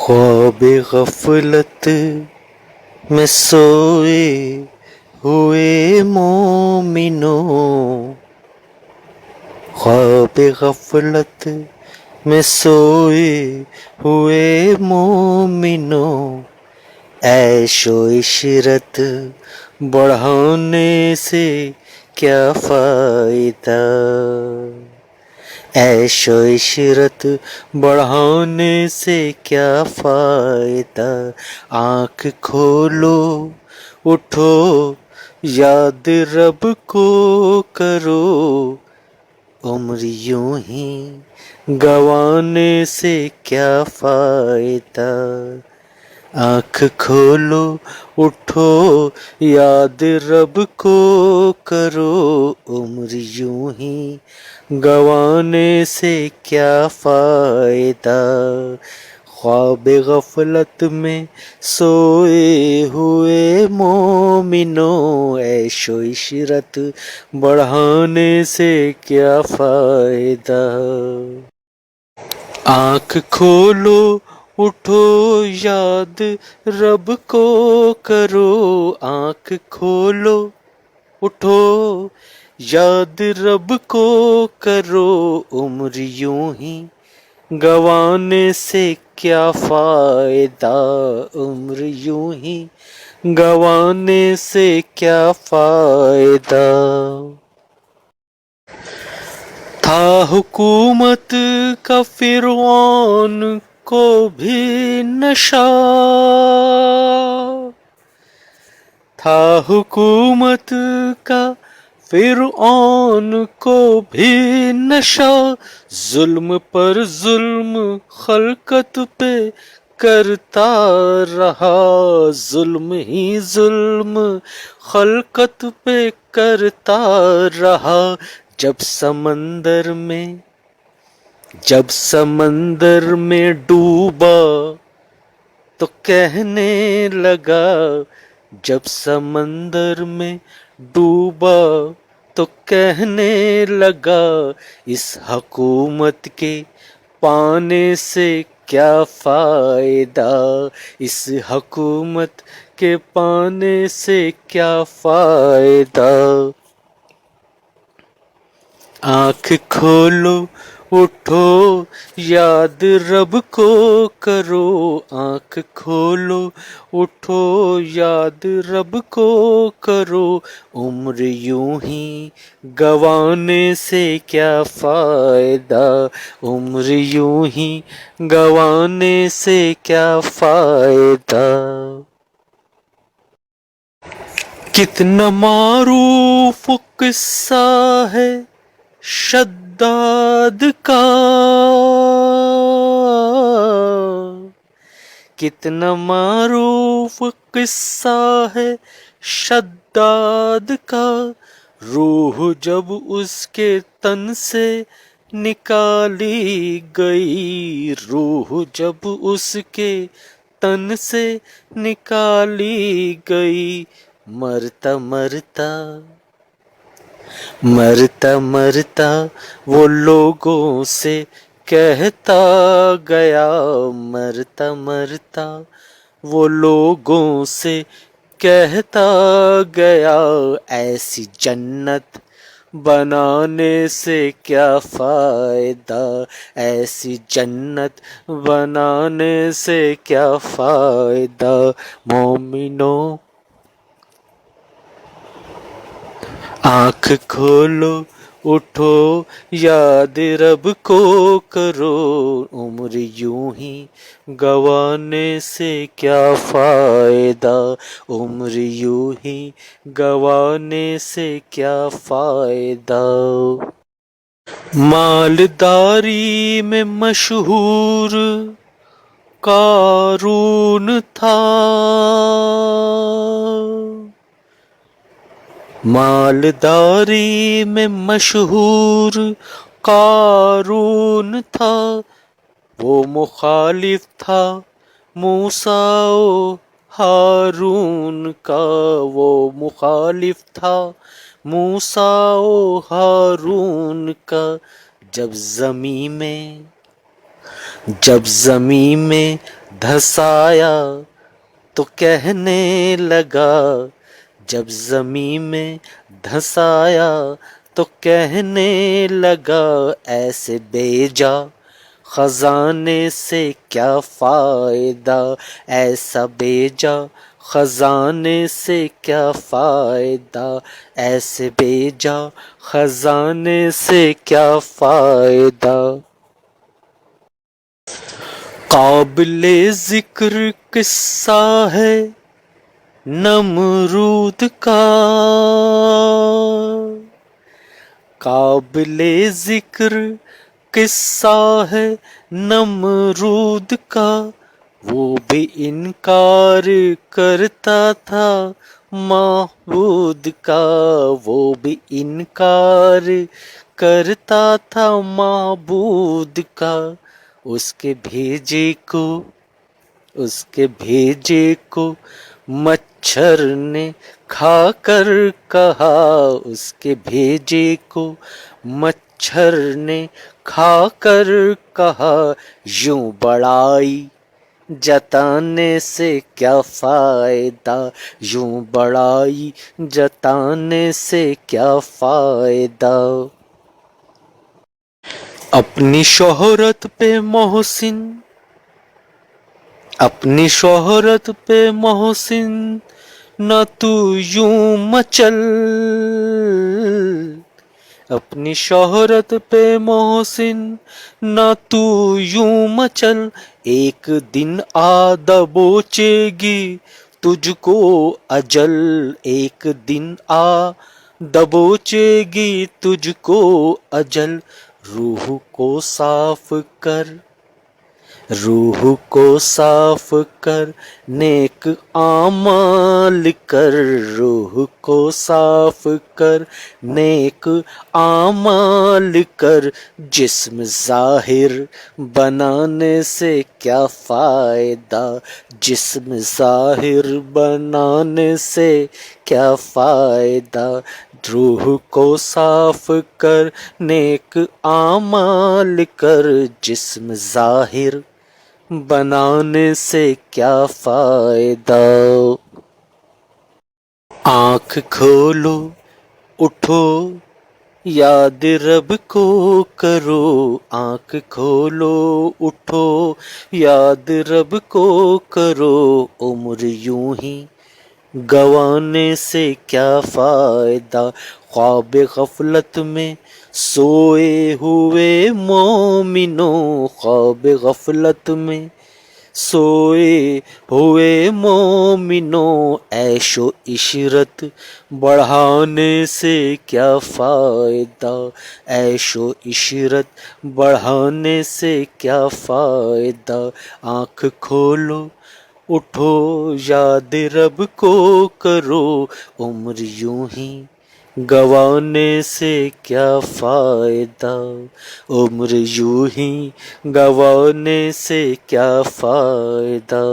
خواب غفلت میں سوئے ہوئے مومنوں، خواب غفلت میں سوئے ہوئے مومنوں، عیش و عشرت بڑھانے سے کیا فائدہ، عیش و عشرت بڑھانے سے کیا فائدہ، آنکھ کھولو اٹھو یاد رب کو کرو، عمر یوں ہی گنوانے سے کیا فائدہ، آنکھ کھولو اٹھو یاد رب کو کرو، عمر یوں ہی گنوانے سے کیا فائدہ، خواب غفلت میں سوئے ہوئے مومنوں، عیش و عشرت بڑھانے سے کیا فائدہ، آنکھ کھولو اٹھو یاد رب کو کرو، آنکھ کھولو اٹھو یاد رب کو کرو، عمر یوں ہی گنوانے سے کیا فائدہ، عمر یوں ہی گنوانے سے کیا فائدہ، تھا حکومت کا فرعون کو بھی نشہ، تھا حکومت کا فرعون کو بھی نشہ، ظلم پر ظلم خلقت پہ کرتا رہا، ظلم ہی ظلم خلقت پہ کرتا رہا، جب سمندر میں ڈوبا تو کہنے لگا، جب سمندر میں ڈوبا تو کہنے لگا، اس حکومت کے پانے سے کیا فائدہ، اس حکومت کے پانے سے کیا فائدہ، آنکھ کھولو اٹھو یاد رب کو کرو، آنکھ کھولو اٹھو یاد رب کو کرو، عمر یوں ہی گنوانے سے کیا فائدہ، عمر یوں ہی گنوانے سے کیا فائدہ، کتنا معروف قصہ ہے شداد کا، کتنا معروف قصہ ہے شداد کا، روح جب اس کے تن سے نکالی گئی، روح جب اس کے تن سے نکالی گئی، مرتا مرتا وہ لوگوں سے کہتا گیا، مرتا وہ لوگوں سے کہتا گیا، ایسی جنت بنانے سے کیا فائدہ، ایسی جنت بنانے سے کیا فائدہ، مومنوں آنکھ کھولو اٹھو یاد رب کو کرو، عمر یوں ہی گنوانے سے کیا فائدہ، عمر یوں ہی گنوانے سے کیا فائدہ، مالداری میں مشہور قارون تھا، مالداری میں مشہور قارون تھا، وہ مخالف تھا موسیٰ و ہارون کا، وہ مخالف تھا موسیٰ و ہارون کا، جب زمین میں دھسایا تو کہنے لگا، جب زمین میں دھسایا تو کہنے لگا، ایسے بیجا خزانے سے کیا فائدہ، ایسا بیجا خزانے سے کیا فائدہ، ایسے بیجا خزانے سے کیا فائدہ۔ قابل ذکر قصہ ہے نمرود کا، قابل ذکر قصہ ہے نمرود کا، وہ بھی انکار کرتا تھا معبود کا، وہ بھی انکار کرتا تھا معبود کا، اس کے بھیجے کو مچھر نے کھا کر کہا، اس کے بھیجے کو مچھر نے کھا کر کہا، یوں بڑائی جتانے سے کیا فائدہ، یوں بڑائی جتانے سے کیا فائدہ۔ اپنی شہرت پہ محسن نہ تو یوں مچل، اپنی شہرت پہ محسن نہ تو یوں مچل، ایک دن آ دبوچے گی تجھ کو اجل، ایک دن آ دبوچے گی تجھ کو اجل، روح کو صاف کر نیک اعمال کر، روح کو صاف کر نیک اعمال کر، جسم ظاہر بنانے سے کیا فائدہ، جسم ظاہر بنانے سے کیا فائدہ، روح کو صاف کر نیک اعمال کر، جسم ظاہر بنانے سے کیا فائدہ۔ آنکھ کھولو اٹھو یاد رب کو کرو، آنکھ کھولو اٹھو یاد رب کو کرو، عمر یوں ہی گنوانے سے کیا فائدہ، خواب غفلت میں سوئے ہوئے مومنو، خواب غفلت میں سوئے ہوئے مومنو، عیش و عشرت بڑھانے سے کیا فائدہ، عیش و عشرت بڑھانے سے کیا فائدہ، آنکھ کھولو اٹھو یاد رب کو کرو، عمر یوں ہی گنوانے سے کیا فائدہ، عمر یوں ہی گنوانے سے کیا فائدہ۔